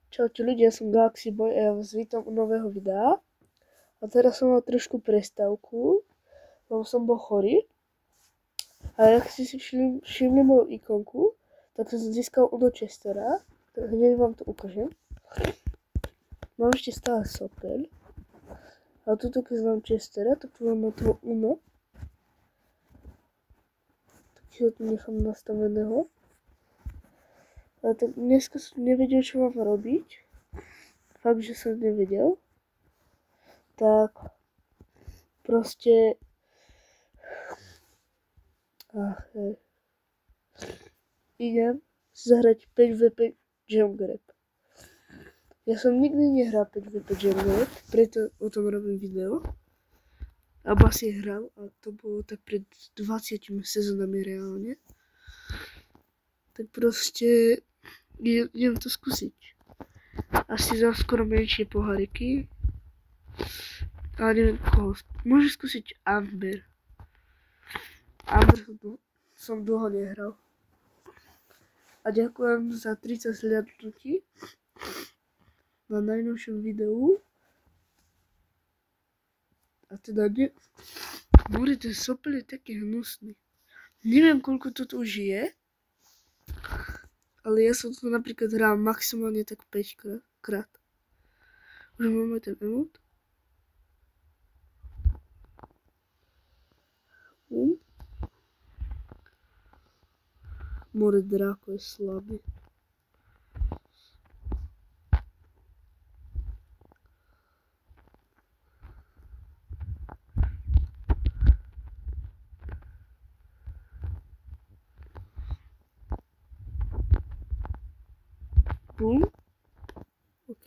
Čaute ľudia, som Galaxy Boy a ja vás vítam u nového videa. A teraz som mal trošku prestávku, lebo som bol chorý. A ak ste si všimli moju ikonku, tak som získal Uno Chestera. Hneď vám to ukážem. Mám ešte stále sopeľ. A tuto keď mám Chestera, tak tu mám toho Uno. Takže ho tu nechám nastaveného. Ale tak dneska som nevedel, čo mám robiť. Fakt, že som nevedel. Tak proste idem si zahrať 5v5 Jam Grab. Ja som nikdy nehral 5v5 Jam Grab, preto o tom robím video. Aba si hral a to bolo tak pred 20 sezónami reálne. Tak proste idem to skúsiť. Asi dám skoro menšie poháriky. Ale neviem koho. Môžem skúsiť Amber. Amber som dlho nehral. A ďakujem za 30 slednutí na najnovšom videu. A teda More, ten sopel je taký hnusný. Neviem, koľko to tu už je. Ale ja som to napríklad hral maximálne tak 5 krát. Už máme ten emot. More, Dráko je slabý. Bum. OK.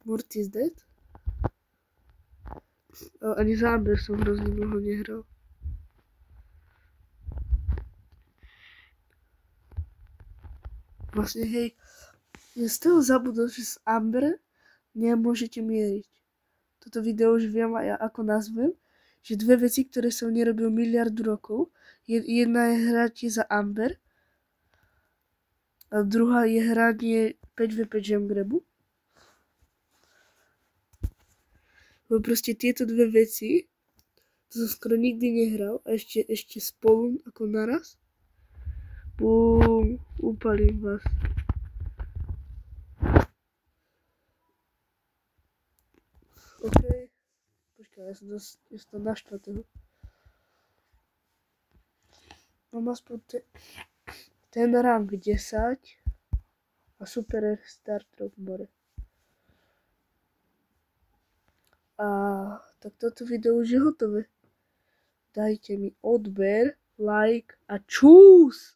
Morty is dead. Ani záber som hrozne dlho nehral. Vlastne hej, ja z toho zabudol, že s Amber nemôžete mieriť. Toto video už viem aj ja ako nazvem, že dve veci, ktoré som nerobil miliardu rokov, jedna je hratie za Amber a druhá je hranie 5v5 Jam Grabu. Lebo proste tieto dve veci, to som skoro nikdy nehral a ešte spolu ako naraz. Bum, upalím vás. OK. Počkaj, ja som to na 4. Mám aspoň ten rank 10 a super starter v more. A tak toto video už je hotové. Dajte mi odber, like a čus!